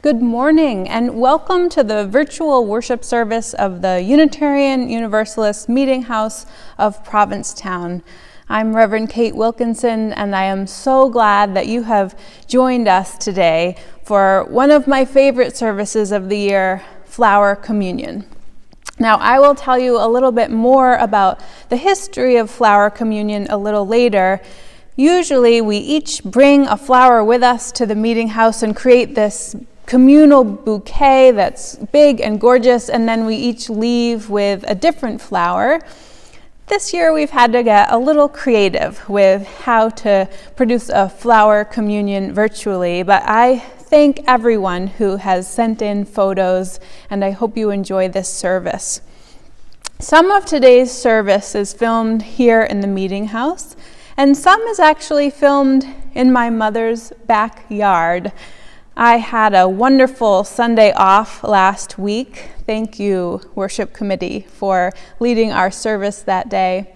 Good morning and welcome to the virtual worship service of the Unitarian Universalist Meeting House of Provincetown. I'm Reverend Kate Wilkinson, and I am so glad that you have joined us today for one of my favorite services of the year, Flower Communion. Now, I will tell you a little bit more about the history of Flower Communion a little later. Usually, we each bring a flower with us to the meeting house and create this communal bouquet that's big and gorgeous, and then we each leave with a different flower. This year we've had to get a little creative with how to produce a flower communion virtually, but I thank everyone who has sent in photos, and I hope you enjoy this service. Some of today's service is filmed here in the meeting house, and some is actually filmed in my mother's backyard. I had a wonderful Sunday off last week. Thank you, Worship Committee, for leading our service that day.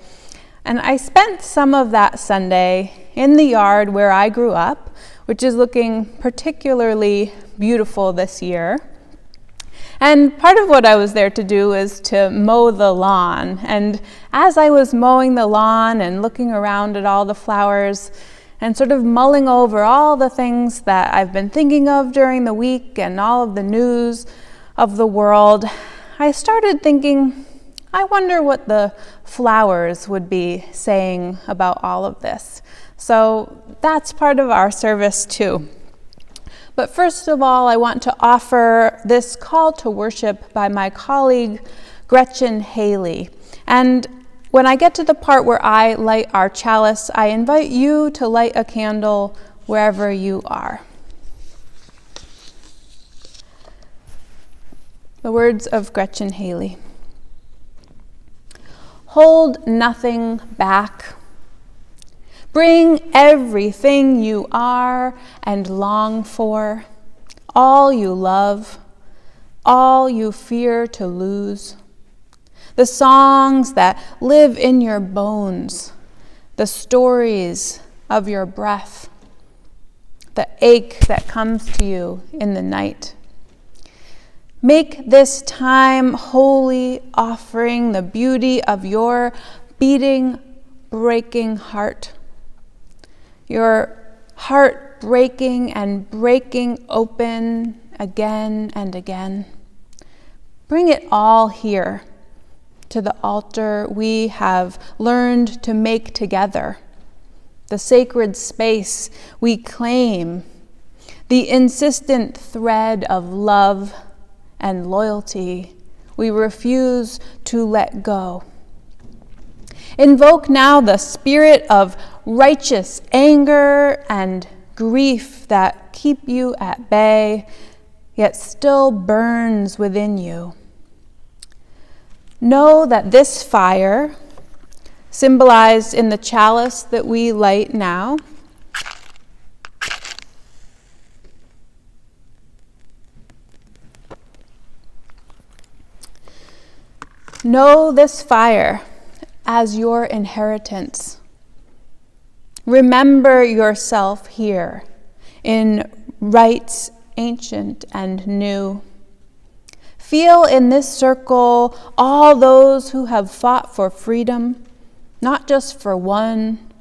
And I spent some of that Sunday in the yard where I grew up, which is looking particularly beautiful this year. And part of what I was there to do is to mow the lawn. And as I was mowing the lawn and looking around at all the flowers, and sort of mulling over all the things that I've been thinking of during the week and all of the news of the world, I started thinking, I wonder what the flowers would be saying about all of this. So that's part of our service too. But first of all, I want to offer this call to worship by my colleague, Gretchen Haley. And when I get to the part where I light our chalice, I invite you to light a candle wherever you are. The words of Gretchen Haley. Hold nothing back. Bring everything you are and long for, all you love, all you fear to lose. The songs that live in your bones, the stories of your breath, the ache that comes to you in the night. Make this time holy, offering the beauty of your beating, breaking heart. Your heart breaking and breaking open again and again. Bring it all here, to the altar we have learned to make together, the sacred space we claim, the insistent thread of love and loyalty we refuse to let go. Invoke now the spirit of righteous anger and grief that keep you at bay, yet still burns within you. Know that this fire, symbolized in the chalice that we light now, know this fire as your inheritance. Remember yourself here in rites ancient and new. Feel in this circle all those who have fought for freedom, not just for one,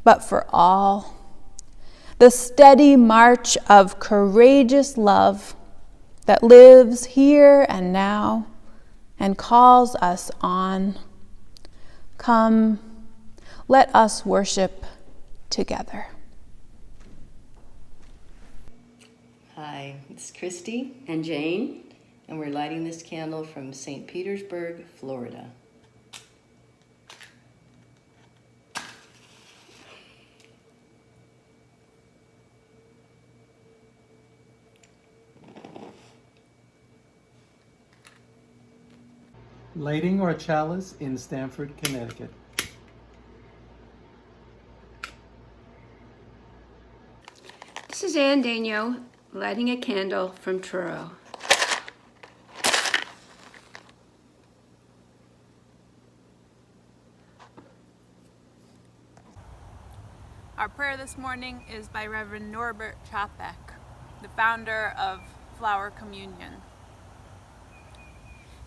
but for all. The steady march of courageous love that lives here and now and calls us on. Come, let us worship together. Hi, it's Christy and Jane. and we're lighting this candle from St. Petersburg, Florida. Lighting our chalice in Stamford, Connecticut. This is Ann Daigneault lighting a candle from Truro. Our prayer this morning is by Reverend Norbert Chapek, the founder of flower communion.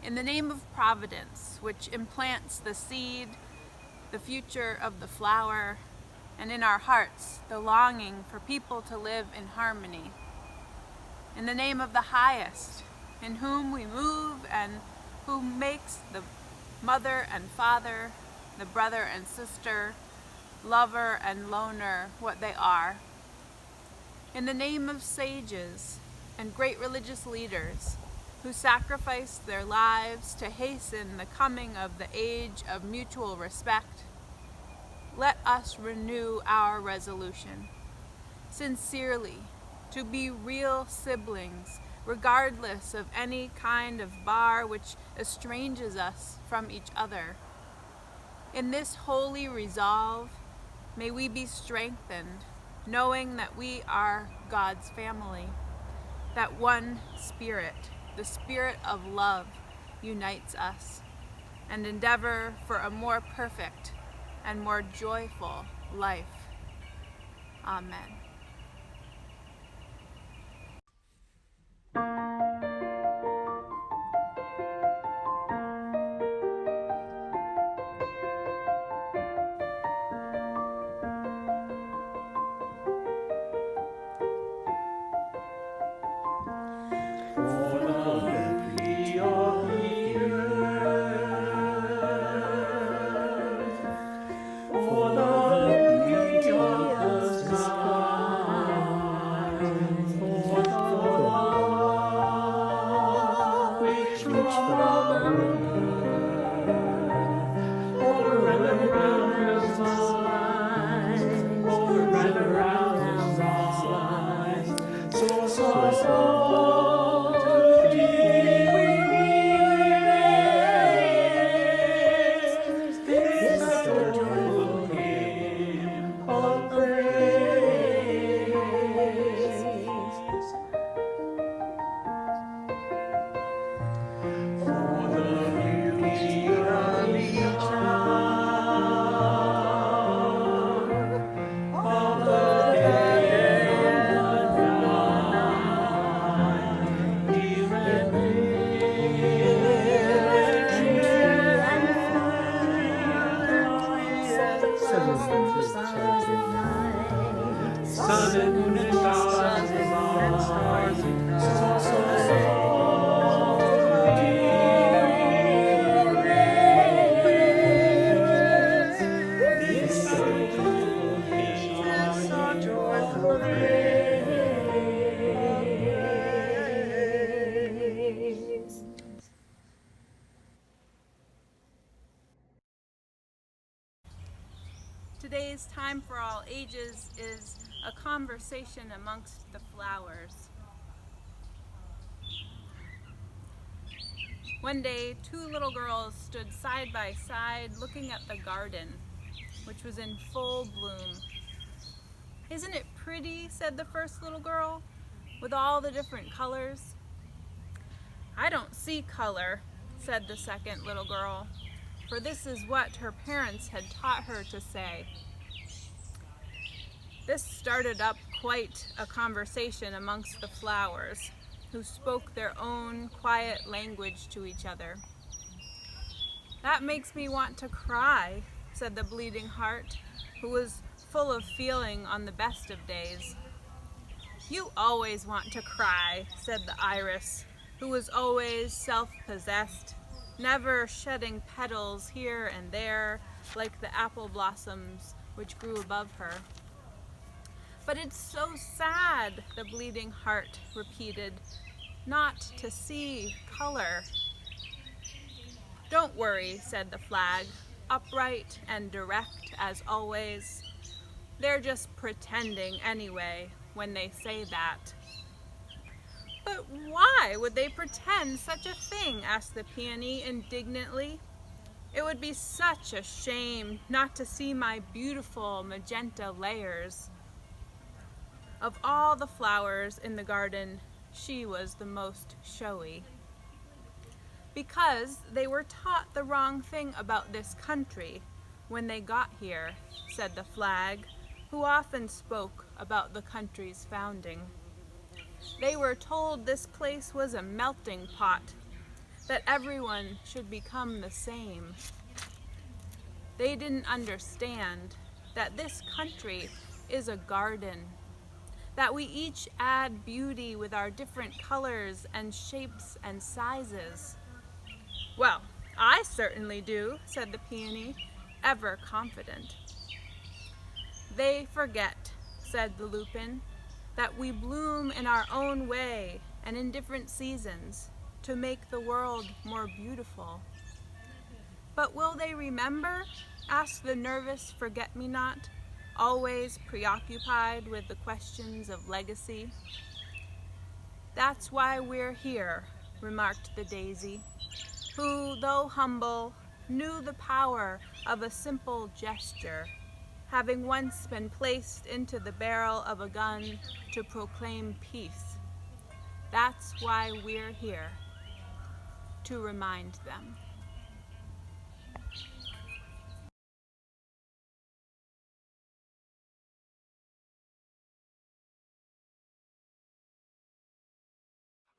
In the name of Providence, which implants the seed, the future of the flower, and in our hearts, the longing for people to live in harmony. In the name of the highest, in whom we move and who makes the mother and father, the brother and sister, lover and loner what they are. In the name of sages and great religious leaders who sacrificed their lives to hasten the coming of the age of mutual respect, let us renew our resolution, sincerely, to be real siblings, regardless of any kind of bar which estranges us from each other. In this holy resolve, may we be strengthened, knowing that we are God's family, that one Spirit, the Spirit of love, unites us, and endeavor for a more perfect and more joyful life. Amen. Today's Time for All Ages is a conversation amongst the flowers. One day, two little girls stood side by side looking at the garden, which was in full bloom. "Isn't it pretty?" said the first little girl, "with all the different colors?" "I don't see color," said the second little girl, for this is what her parents had taught her to say. This started up quite a conversation amongst the flowers, who spoke their own quiet language to each other. "That makes me want to cry," said the bleeding heart, who was full of feeling on the best of days. "You always want to cry," said the iris, who was always self-possessed, never shedding petals here and there like the apple blossoms which grew above her. "But it's so sad," the bleeding heart repeated, "not to see color." "Don't worry," said the flag, upright and direct as always. "They're just pretending anyway when they say that." "But why would they pretend such a thing?" asked the peony indignantly. "It would be such a shame not to see my beautiful magenta layers." Of all the flowers in the garden, she was the most showy. "Because they were taught the wrong thing about this country when they got here," said the flag, who often spoke about the country's founding. They were told this place was a melting pot, that everyone should become the same. They didn't understand that this country is a garden, that we each add beauty with our different colors and shapes and sizes. Well, I certainly do, said the peony, ever confident. They forget, said the lupin, that we bloom in our own way and in different seasons to make the world more beautiful. But will they remember? Asked the nervous forget-me-not, always preoccupied with the questions of legacy. That's why we're here, remarked the daisy, who, though humble, knew the power of a simple gesture, having once been placed into the barrel of a gun to proclaim peace. That's why we're here, to remind them.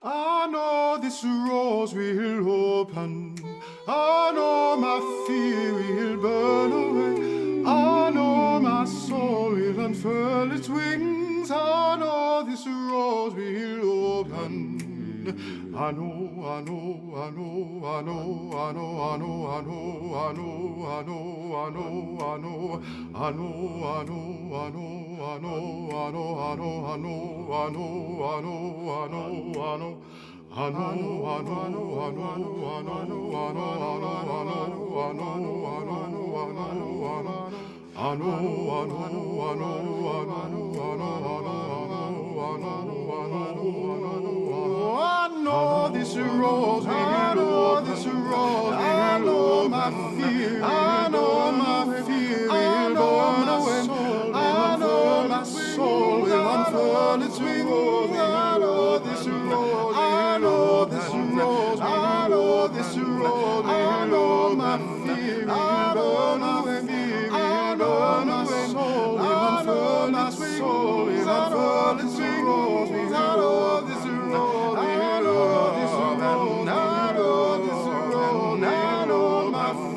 I know this rose will open. I know my fear will burn away. I know my soul will unfurl its wings. I know this rose will open. I know, I know, I know, I know, I know, I know, I know, I know, I know, I know, I know, I know, I know, I know, I know, I know, I know, I know, I know, I know this rose, I know this rose, I know my fear, I know my fear, I know my soul, I know my soul will unfurl its wings. I know this rose, I know this rose, I know this rose, I know my fear, I know my fear, I know my soul will unfurl its wings. I know this rose, I know this rose, I know this rose, I know this rose, I know my fear, I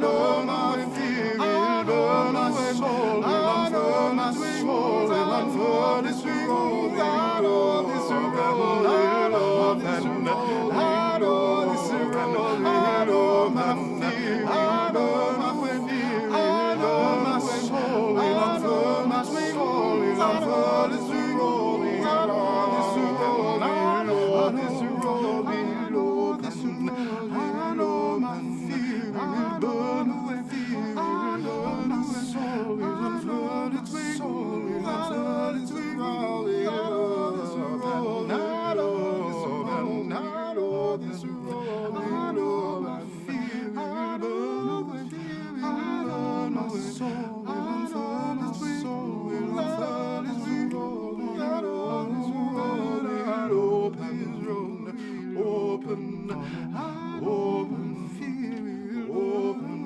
know my fear, I know my soul, I know my soul will unfurl its wings. I know this rose, I know this rose, I know this rose, I know my fear, I know my fear, I know my soul will unfurl my soul will unfurl its wings. I know this rose, I know this rose will open. I know my fear will burn away. I know my soul will unfurl its wings. Will unfurl its wings. I know this rose, I know this rose, I know this rose. I know my fear will burn away. I know my soul will unfurl its wings. Will unfurl its wings. I know this rose will open, open, open, fear will open.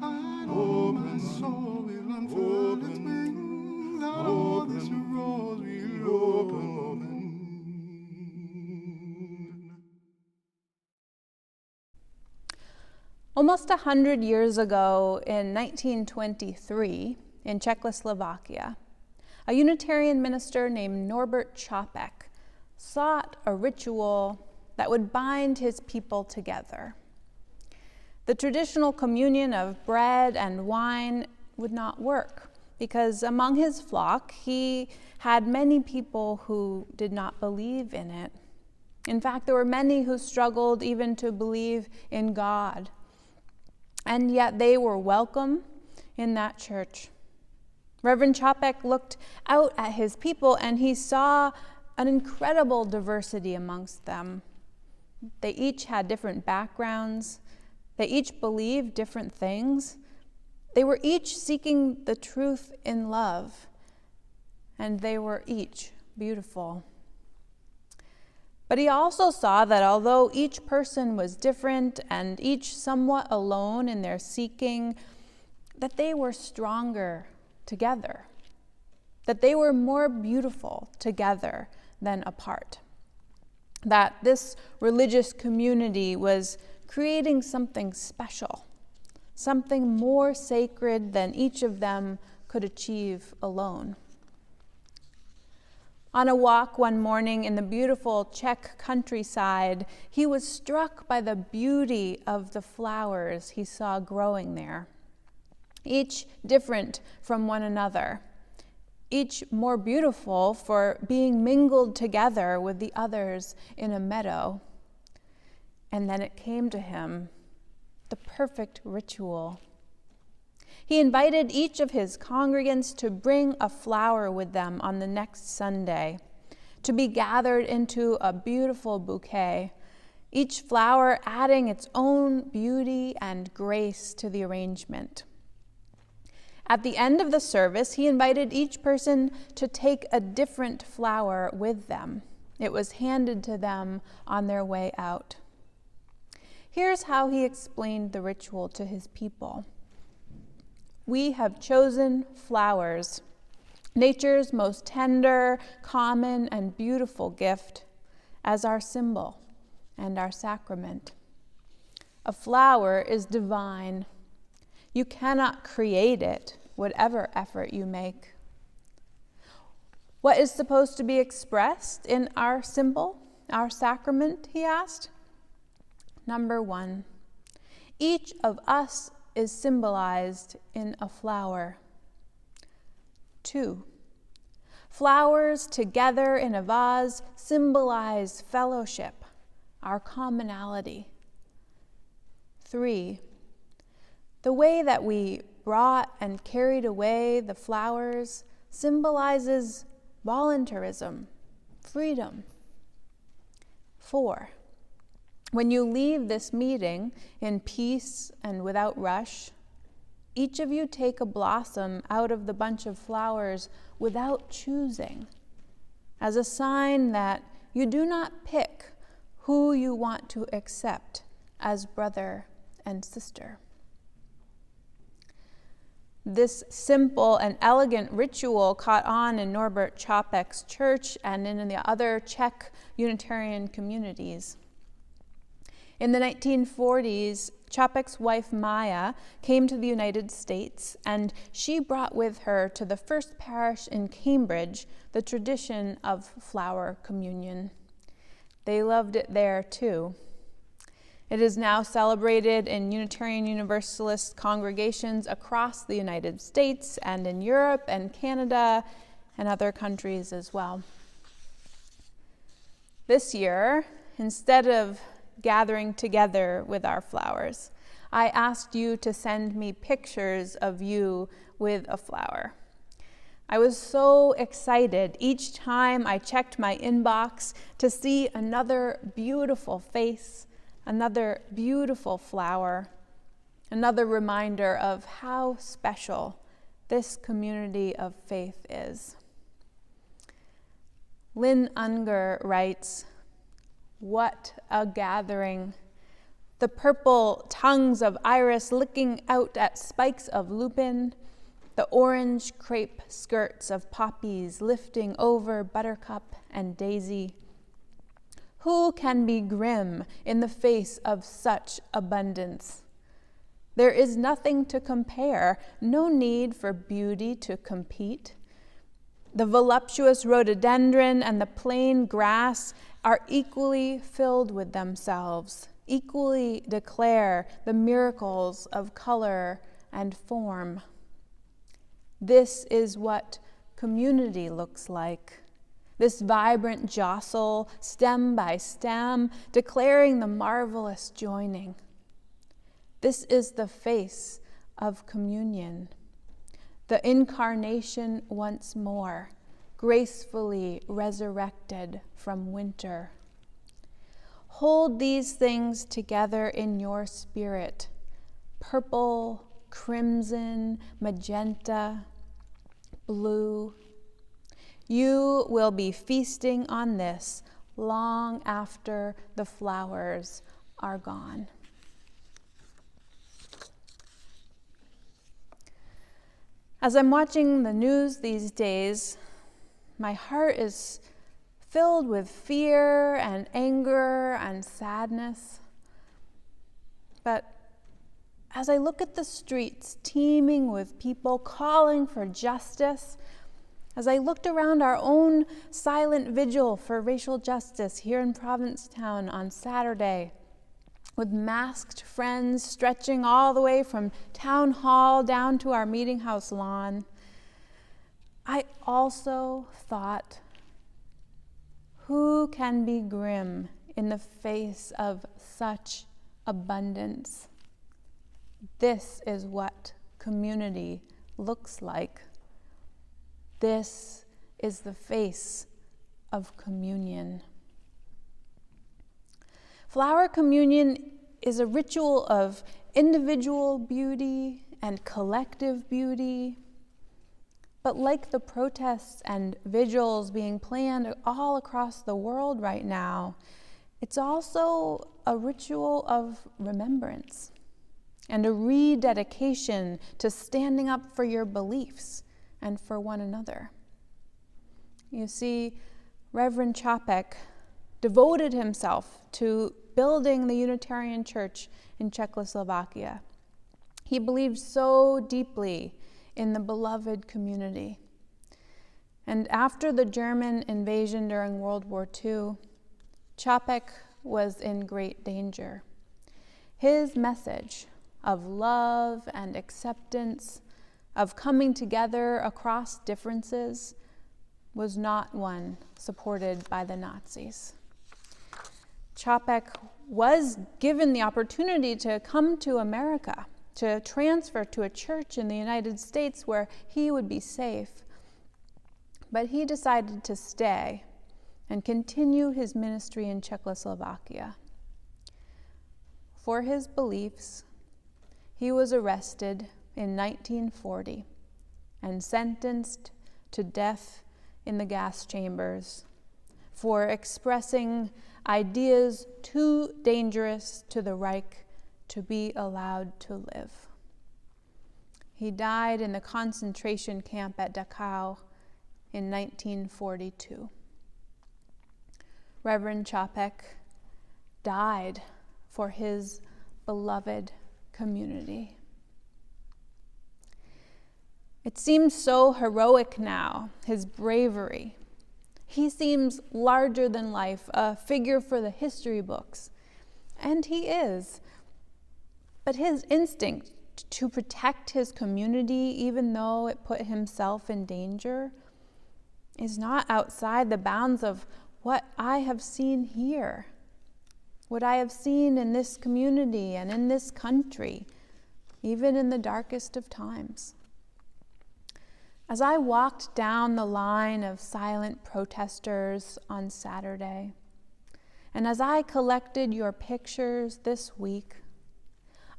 I know my soul will unfurl its wings. I know this rose will open. Almost 100 years ago, in 1923, in Czechoslovakia, a Unitarian minister named Norbert Čapek sought a ritual that would bind his people together. The traditional communion of bread and wine would not work because among his flock, he had many people who did not believe in it. In fact, there were many who struggled even to believe in God. And yet they were welcome in that church. Reverend Čapek looked out at his people and he saw an incredible diversity amongst them. They each had different backgrounds. They each believed different things. They were each seeking the truth in love. And they were each beautiful. But he also saw that although each person was different and each somewhat alone in their seeking, that they were stronger together, that they were more beautiful together than apart. That this religious community was creating something special, something more sacred than each of them could achieve alone. On a walk one morning in the beautiful Czech countryside, he was struck by the beauty of the flowers he saw growing there, each different from one another, each more beautiful for being mingled together with the others in a meadow. And then it came to him, the perfect ritual. He invited each of his congregants to bring a flower with them on the next Sunday, to be gathered into a beautiful bouquet, each flower adding its own beauty and grace to the arrangement. At the end of the service, he invited each person to take a different flower with them. It was handed to them on their way out. Here's how he explained the ritual to his people. We have chosen flowers, nature's most tender, common, and beautiful gift, as our symbol and our sacrament. A flower is divine. You cannot create it, whatever effort you make. What is supposed to be expressed in our symbol, our sacrament, he asked? Number 1, each of us is symbolized in a flower. 2, flowers together in a vase symbolize fellowship, our commonality. 3, the way that we brought and carried away the flowers symbolizes voluntarism, freedom. 4, when you leave this meeting in peace and without rush, each of you take a blossom out of the bunch of flowers without choosing, as a sign that you do not pick who you want to accept as brother and sister. This simple and elegant ritual caught on in Norbert Čapek's church and in the other Czech Unitarian communities. In the 1940s, Čapek's wife Maya came to the United States, and she brought with her to the first parish in Cambridge the tradition of flower communion. They loved it there too. It is now celebrated in Unitarian Universalist congregations across the United States and in Europe and Canada and other countries as well. This year, instead of gathering together with our flowers, I asked you to send me pictures of you with a flower. I was so excited each time I checked my inbox to see another beautiful face, another beautiful flower, another reminder of how special this community of faith is. Lynn Unger writes, "What a gathering! The purple tongues of iris licking out at spikes of lupin, the orange crepe skirts of poppies lifting over buttercup and daisy. Who can be grim in the face of such abundance? There is nothing to compare, no need for beauty to compete. The voluptuous rhododendron and the plain grass are equally filled with themselves, equally declare the miracles of color and form. This is what community looks like. This vibrant jostle, stem by stem, declaring the marvelous joining. This is the face of communion, the incarnation once more, gracefully resurrected from winter. Hold these things together in your spirit, purple, crimson, magenta, blue. You will be feasting on this long after the flowers are gone." As I'm watching the news these days, my heart is filled with fear and anger and sadness. But as I look at the streets teeming with people calling for justice, as I looked around our own silent vigil for racial justice here in Provincetown on Saturday, with masked friends stretching all the way from town hall down to our meeting house lawn, I also thought, who can be grim in the face of such abundance? This is what community looks like. This is the face of communion. Flower communion is a ritual of individual beauty and collective beauty. But like the protests and vigils being planned all across the world right now, it's also a ritual of remembrance and a rededication to standing up for your beliefs and for one another. You see, Reverend Čapek devoted himself to building the Unitarian Church in Czechoslovakia. He believed so deeply in the beloved community. And after the German invasion during World War II, Čapek was in great danger. His message of love and acceptance, of coming together across differences, was not one supported by the Nazis. Čapek was given the opportunity to come to America, to transfer to a church in the United States where he would be safe. But he decided to stay and continue his ministry in Czechoslovakia. For his beliefs, he was arrested in 1940 and sentenced to death in the gas chambers for expressing ideas too dangerous to the Reich to be allowed to live. He died in the concentration camp at Dachau in 1942. Reverend Čapek died for his beloved community. It seems so heroic now, his bravery. He seems larger than life, a figure for the history books. And he is. But his instinct to protect his community, even though it put himself in danger, is not outside the bounds of what I have seen here, what I have seen in this community and in this country, even in the darkest of times. As I walked down the line of silent protesters on Saturday, and as I collected your pictures this week,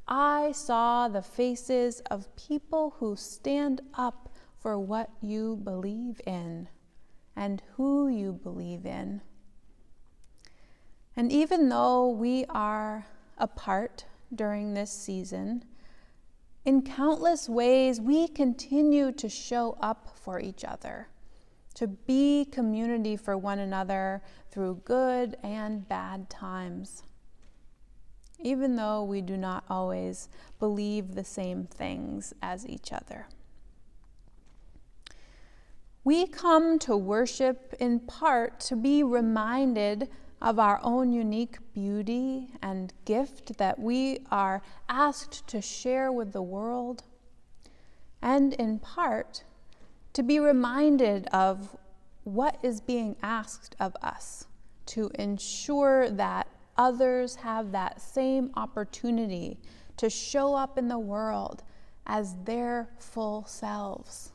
I saw the faces of people who stand up for what you believe in and who you believe in. And even though we are apart during this season, in countless ways we continue to show up for each other, to be community for one another through good and bad times, even though we do not always believe the same things as each other. We come to worship in part to be reminded of our own unique beauty and gift that we are asked to share with the world, and in part to be reminded of what is being asked of us to ensure that others have that same opportunity to show up in the world as their full selves.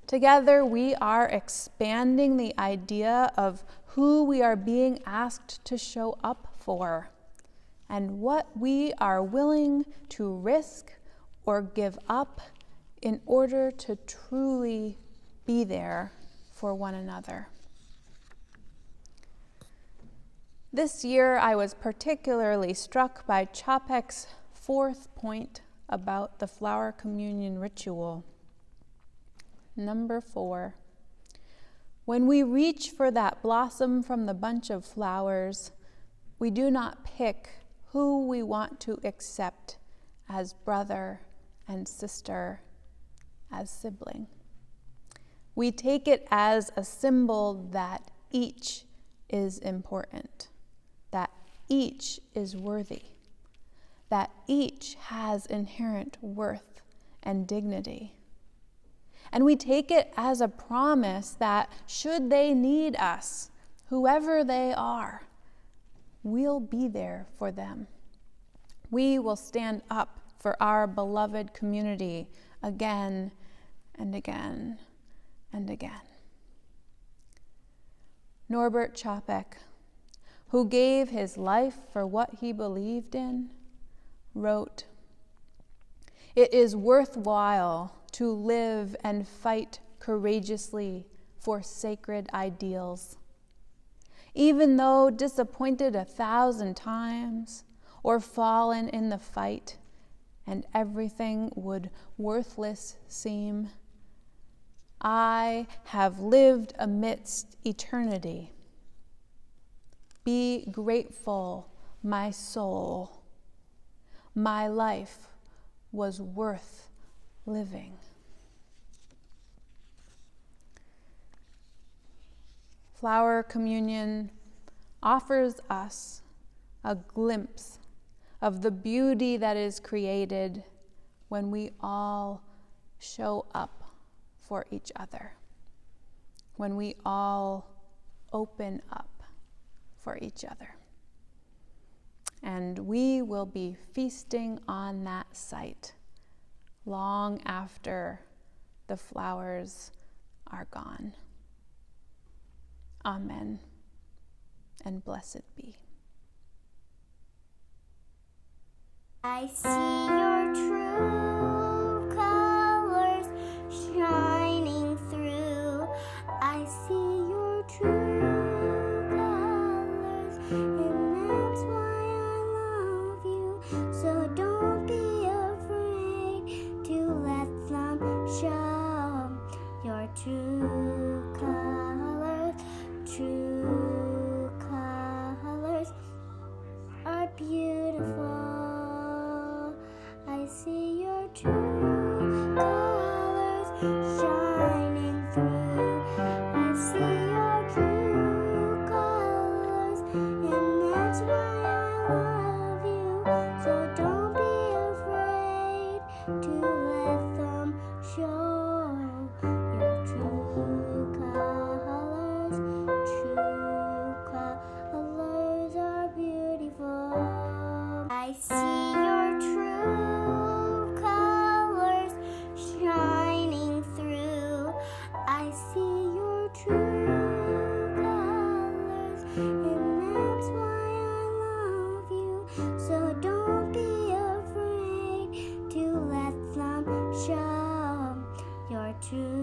Together, we are expanding the idea of who we are being asked to show up for and what we are willing to risk or give up in order to truly be there for one another. This year, I was particularly struck by Čapek's fourth point about the flower communion ritual. Number 4, When we reach for that blossom from the bunch of flowers, we do not pick who we want to accept as brother and sister, as sibling. We take it as a symbol that each is important, that each is worthy, that each has inherent worth and dignity. And we take it as a promise that should they need us, whoever they are, we'll be there for them. We will stand up for our beloved community again and again and again. Norbert Chapek, who gave his life for what he believed in, wrote, "It is worthwhile to live and fight courageously for sacred ideals. Even though disappointed 1,000 times, or fallen in the fight, and everything would worthless seem, I have lived amidst eternity. Be grateful, my soul. My life was worth living." Flower Communion offers us a glimpse of the beauty that is created when we all show up for each other, when we all open up for each other. And we will be feasting on that sight long after the flowers are gone. Amen, and blessed be. I see your true colors shining through. I see your true colors, and that's why I love you. So don't be afraid to let them show your true colors. True colors are beautiful. I see your true colors shining through. I see your true colors, and that's why I love you. So don't be afraid to let them show your true colors. True colors are beautiful. I see your true colors shining through. I see your true colors, and that's why I love you. So don't be afraid to let them show your true